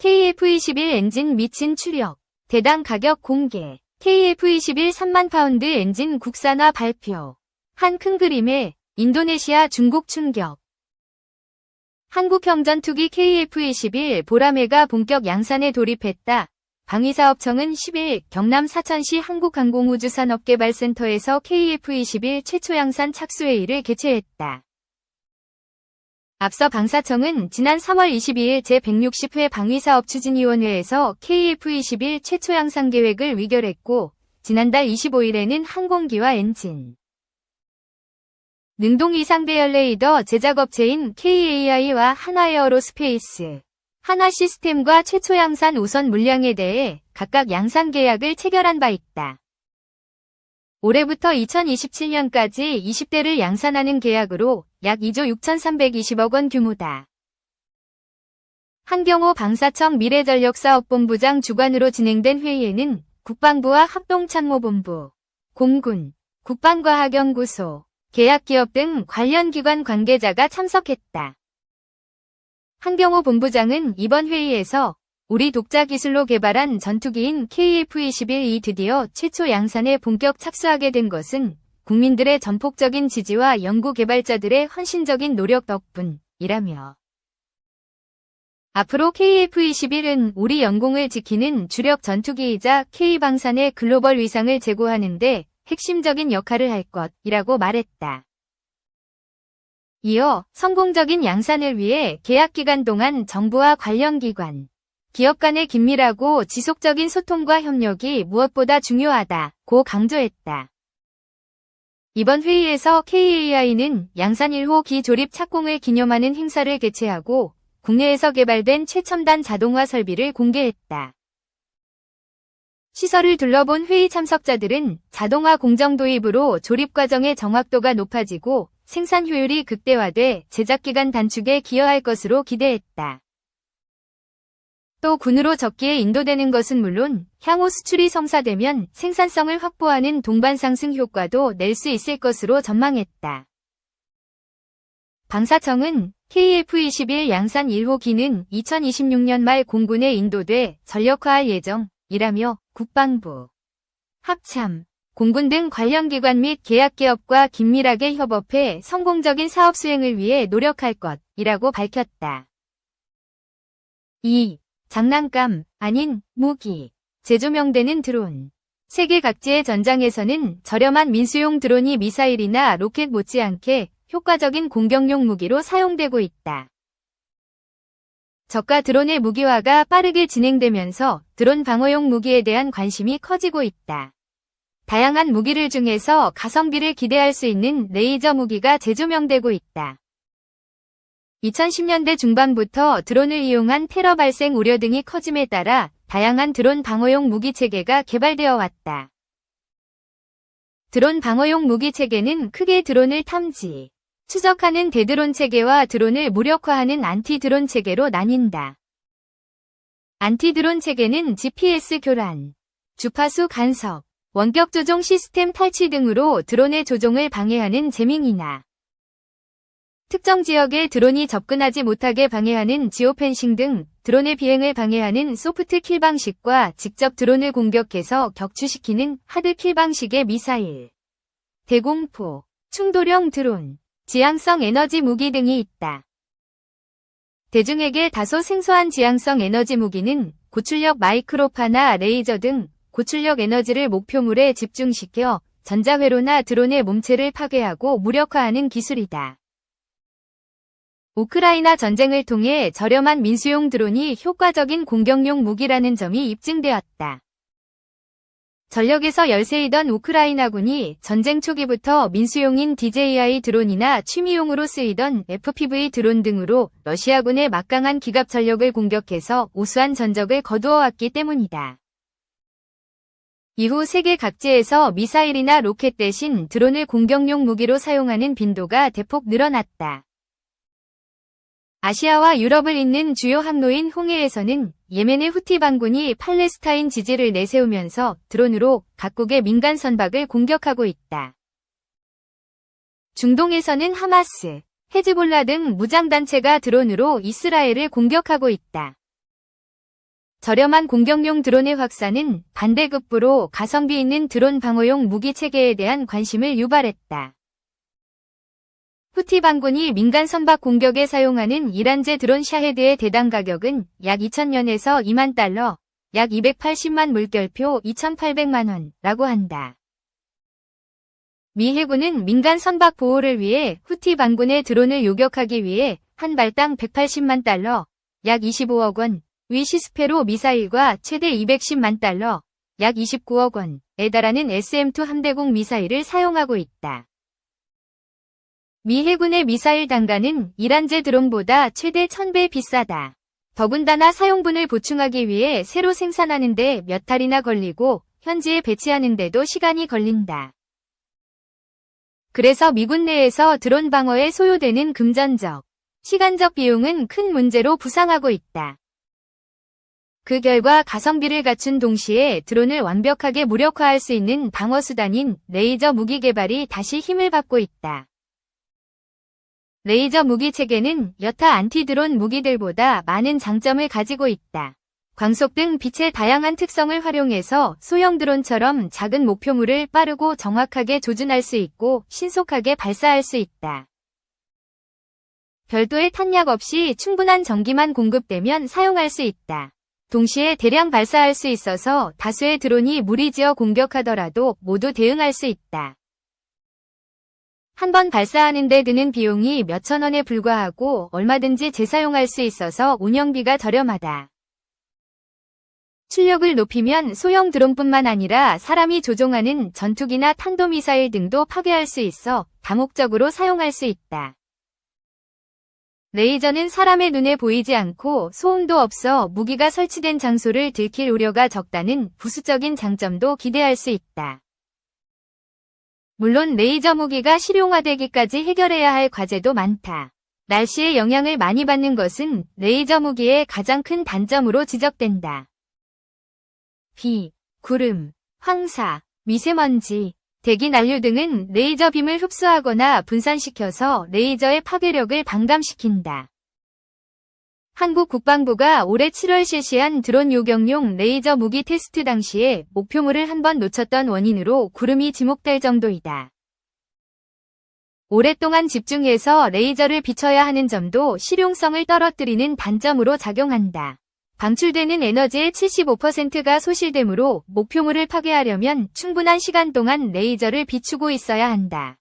KF-21 엔진 미친 추력, 대당 가격 공개. KF-21 3만 파운드 엔진 국산화 발표. 한 큰 그림에 인도네시아 중국 충격. 한국형전투기 KF-21 보라매가 본격 양산에 돌입했다. 방위사업청은 10일 경남 사천시 한국항공우주산업개발센터에서 KF-21 최초 양산 착수회의를 개최했다. 앞서 방사청은 지난 3월 22일 제160회 방위사업추진위원회에서 KF-21 최초 양산 계획을 의결했고, 지난달 25일에는 항공기와 엔진, 능동 이상배열 레이더 제작업체인 KAI와 한화에어로스페이스, 한화시스템과 최초 양산 우선 물량에 대해 각각 양산 계약을 체결한 바 있다. 올해부터 2027년까지 20대를 양산하는 계약으로 약 2조 6,320억 원 규모다. 한경호 방사청 미래전력사업본부장 주관으로 진행된 회의에는 국방부와 합동참모본부, 공군, 국방과학연구소, 계약기업 등 관련 기관 관계자가 참석했다. 한경호 본부장은 이번 회의에서 우리 독자 기술로 개발한 전투기인 KF-21이 드디어 최초 양산에 본격 착수하게 된 것은 국민들의 전폭적인 지지와 연구 개발자들의 헌신적인 노력 덕분이라며, 앞으로 KF-21은 우리 영공을 지키는 주력 전투기이자 K방산의 글로벌 위상을 제고하는 데 핵심적인 역할을 할 것이라고 말했다. 이어 성공적인 양산을 위해 계약기간 동안 정부와 관련 기관, 기업 간의 긴밀하고 지속적인 소통과 협력이 무엇보다 중요하다고 강조했다. 이번 회의에서 KAI는 양산 1호 기조립 착공을 기념하는 행사를 개최하고 국내에서 개발된 최첨단 자동화 설비를 공개했다. 시설을 둘러본 회의 참석자들은 자동화 공정 도입으로 조립 과정의 정확도가 높아지고 생산 효율이 극대화돼 제작기간 단축에 기여할 것으로 기대했다. 또 군으로 적기에 인도되는 것은 물론 향후 수출이 성사되면 생산성을 확보하는 동반 상승 효과도 낼 수 있을 것으로 전망했다. 방사청은 KF-21 양산 1호기는 2026년 말 공군에 인도돼 전력화할 예정이라며 국방부, 합참, 공군 등 관련 기관 및 계약기업과 긴밀하게 협업해 성공적인 사업 수행을 위해 노력할 것이라고 밝혔다. 2. 장난감 아닌 무기. 재조명되는 드론. 세계 각지의 전장에서는 저렴한 민수용 드론이 미사일이나 로켓 못지않게 효과적인 공격용 무기로 사용되고 있다. 저가 드론의 무기화가 빠르게 진행되면서 드론 방어용 무기에 대한 관심이 커지고 있다. 다양한 무기를 중에서 가성비를 기대할 수 있는 레이저 무기가 재조명되고 있다. 2010년대 중반부터 드론을 이용한 테러 발생 우려 등이 커짐에 따라 다양한 드론 방어용 무기 체계가 개발되어 왔다. 드론 방어용 무기 체계는 크게 드론을 탐지, 추적하는 대드론 체계와 드론을 무력화하는 안티-드론 체계로 나뉜다. 안티-드론 체계는 GPS 교란, 주파수 간섭, 원격 조종 시스템 탈취 등으로 드론의 조종을 방해하는 재밍이나 특정 지역에 드론이 접근하지 못하게 방해하는 지오펜싱 등 드론의 비행을 방해하는 소프트 킬 방식과 직접 드론을 공격해서 격추시키는 하드 킬 방식의 미사일, 대공포, 충돌형 드론, 지향성 에너지 무기 등이 있다. 대중에게 다소 생소한 지향성 에너지 무기는 고출력 마이크로파나 레이저 등 고출력 에너지를 목표물에 집중시켜 전자회로나 드론의 몸체를 파괴하고 무력화하는 기술이다. 우크라이나 전쟁을 통해 저렴한 민수용 드론이 효과적인 공격용 무기라는 점이 입증되었다. 전력에서 열세이던 우크라이나군이 전쟁 초기부터 민수용인 DJI 드론이나 취미용으로 쓰이던 FPV 드론 등으로 러시아군의 막강한 기갑 전력을 공격해서 우수한 전적을 거두어왔기 때문이다. 이후 세계 각지에서 미사일이나 로켓 대신 드론을 공격용 무기로 사용하는 빈도가 대폭 늘어났다. 아시아와 유럽을 잇는 주요 항로인 홍해에서는 예멘의 후티 반군이 팔레스타인 지지를 내세우면서 드론으로 각국의 민간 선박을 공격하고 있다. 중동에서는 하마스, 헤즈볼라 등 무장단체가 드론으로 이스라엘을 공격하고 있다. 저렴한 공격용 드론의 확산은 반대급부로 가성비 있는 드론 방어용 무기 체계에 대한 관심을 유발했다. 후티 반군이 민간 선박 공격에 사용하는 이란제 드론 샤헤드의 대당 가격은 약 2,000년에서 2만 달러, 약 280만 물결표 2,800만 원라고 한다. 미 해군은 민간 선박 보호를 위해 후티 반군의 드론을 요격하기 위해 한 발당 180만 달러, 약 25억 원, 위 시스페로 미사일과 최대 210만 달러, 약 29억 원에 달하는 SM-2 함대공 미사일을 사용하고 있다. 미 해군의 미사일 단가는 이란제 드론보다 최대 1000배 비싸다. 더군다나 사용분을 보충하기 위해 새로 생산하는 데 몇 달이나 걸리고 현지에 배치하는 데도 시간이 걸린다. 그래서 미군 내에서 드론 방어에 소요되는 금전적, 시간적 비용은 큰 문제로 부상하고 있다. 그 결과 가성비를 갖춘 동시에 드론을 완벽하게 무력화할 수 있는 방어수단인 레이저 무기 개발이 다시 힘을 받고 있다. 레이저 무기 체계는 여타 안티-드론 무기들보다 많은 장점을 가지고 있다. 광속 등 빛의 다양한 특성을 활용해서 소형 드론처럼 작은 목표물을 빠르고 정확하게 조준할 수 있고 신속하게 발사할 수 있다. 별도의 탄약 없이 충분한 전기만 공급되면 사용할 수 있다. 동시에 대량 발사할 수 있어서 다수의 드론이 무리지어 공격하더라도 모두 대응할 수 있다. 한 번 발사하는 데 드는 비용이 몇천 원에 불과하고 얼마든지 재사용할 수 있어서 운영비가 저렴하다. 출력을 높이면 소형 드론뿐만 아니라 사람이 조종하는 전투기나 탄도미사일 등도 파괴할 수 있어 다목적으로 사용할 수 있다. 레이저는 사람의 눈에 보이지 않고 소음도 없어 무기가 설치된 장소를 들킬 우려가 적다는 부수적인 장점도 기대할 수 있다. 물론 레이저 무기가 실용화되기까지 해결해야 할 과제도 많다. 날씨의 영향을 많이 받는 것은 레이저 무기의 가장 큰 단점으로 지적된다. 비, 구름, 황사, 미세먼지, 대기 난류 등은 레이저 빔을 흡수하거나 분산시켜서 레이저의 파괴력을 반감시킨다. 한국 국방부가 올해 7월 실시한 드론 요격용 레이저 무기 테스트 당시에 목표물을 한 번 놓쳤던 원인으로 구름이 지목될 정도이다. 오랫동안 집중해서 레이저를 비춰야 하는 점도 실용성을 떨어뜨리는 단점으로 작용한다. 방출되는 에너지의 75%가 소실되므로 목표물을 파괴하려면 충분한 시간 동안 레이저를 비추고 있어야 한다.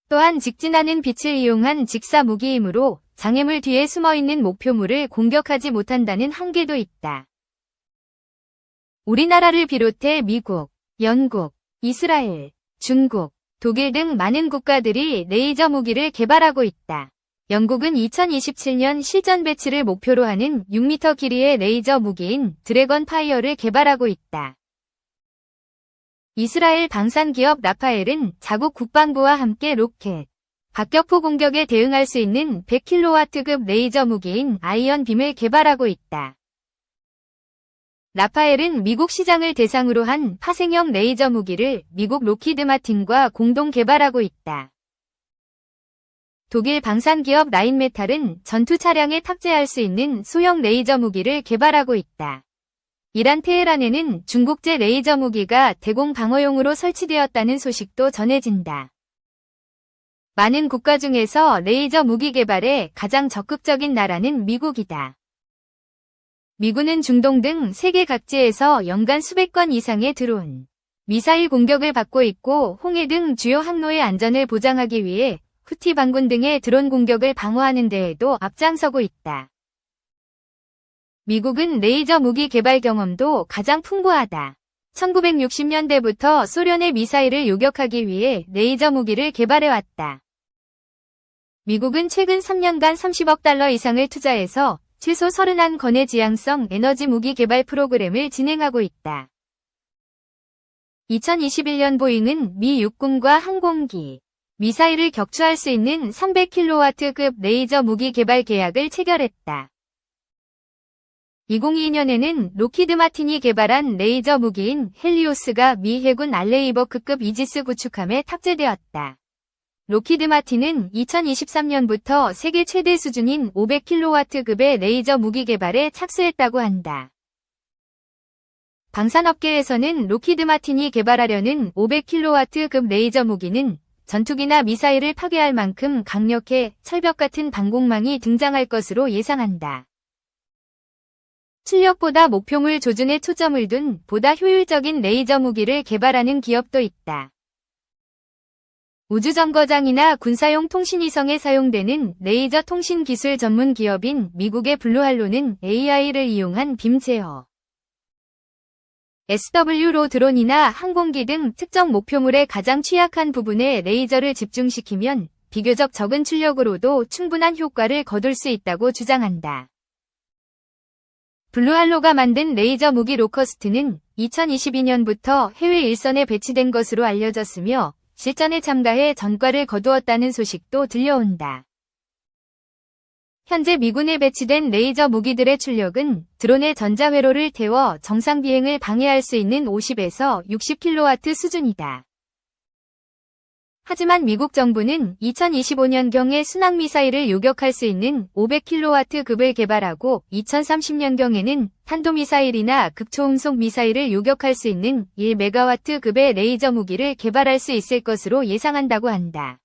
또한 직진하는 빛을 이용한 직사 무기이므로 장애물 뒤에 숨어있는 목표물을 공격하지 못한다는 한계도 있다. 우리나라를 비롯해 미국, 영국, 이스라엘, 중국, 독일 등 많은 국가들이 레이저 무기를 개발하고 있다. 영국은 2027년 실전 배치를 목표로 하는 6m 길이의 레이저 무기인 드래건 파이어를 개발하고 있다. 이스라엘 방산기업 라파엘은 자국 국방부와 함께 로켓, 박격포 공격에 대응할 수 있는 100kW급 레이저 무기인 아이언 빔을 개발하고 있다. 라파엘은 미국 시장을 대상으로 한 파생형 레이저 무기를 미국 록히드 마틴과 공동 개발하고 있다. 독일 방산기업 라인메탈은 전투 차량에 탑재할 수 있는 소형 레이저 무기를 개발하고 있다. 이란 테헤란에는 중국제 레이저 무기가 대공 방어용으로 설치되었다는 소식도 전해진다. 많은 국가 중에서 레이저 무기 개발에 가장 적극적인 나라는 미국이다. 미군은 중동 등 세계 각지에서 연간 수백 건 이상의 드론, 미사일 공격을 받고 있고 홍해 등 주요 항로의 안전을 보장하기 위해 후티 반군 등의 드론 공격을 방어하는 데에도 앞장서고 있다. 미국은 레이저 무기 개발 경험도 가장 풍부하다. 1960년대부터 소련의 미사일을 요격하기 위해 레이저 무기를 개발해왔다. 미국은 최근 3년간 30억 달러 이상을 투자해서 최소 31건의 지향성 에너지 무기 개발 프로그램을 진행하고 있다. 2021년 보잉은 미 육군과 항공기, 미사일을 격추할 수 있는 300kW급 레이저 무기 개발 계약을 체결했다. 2022년에는 록히드 마틴이 개발한 레이저 무기인 헬리오스가 미 해군 알레이버크급 이지스 구축함에 탑재되었다. 로키드 마틴은 2023년부터 세계 최대 수준인 500kW급의 레이저 무기 개발에 착수했다고 한다. 방산업계에서는 로키드 마틴이 개발하려는 500kW급 레이저 무기는 전투기나 미사일을 파괴할 만큼 강력해 철벽 같은 방공망이 등장할 것으로 예상한다. 출력보다 목표물 조준에 초점을 둔 보다 효율적인 레이저 무기를 개발하는 기업도 있다. 우주정거장이나 군사용 통신위성에 사용되는 레이저 통신 기술 전문 기업인 미국의 블루할로는 AI를 이용한 빔 제어, SW로 드론이나 항공기 등 특정 목표물의 가장 취약한 부분에 레이저를 집중시키면 비교적 적은 출력으로도 충분한 효과를 거둘 수 있다고 주장한다. 블루할로가 만든 레이저 무기 로커스트는 2022년부터 해외 일선에 배치된 것으로 알려졌으며 실전에 참가해 전과를 거두었다는 소식도 들려온다. 현재 미군에 배치된 레이저 무기들의 출력은 드론의 전자회로를 태워 정상 비행을 방해할 수 있는 50에서 60kW 수준이다. 하지만 미국 정부는 2025년경에 순항미사일을 요격할 수 있는 500kW급을 개발하고 2030년경에는 탄도미사일이나 극초음속 미사일을 요격할 수 있는 1MW급의 레이저 무기를 개발할 수 있을 것으로 예상한다고 한다.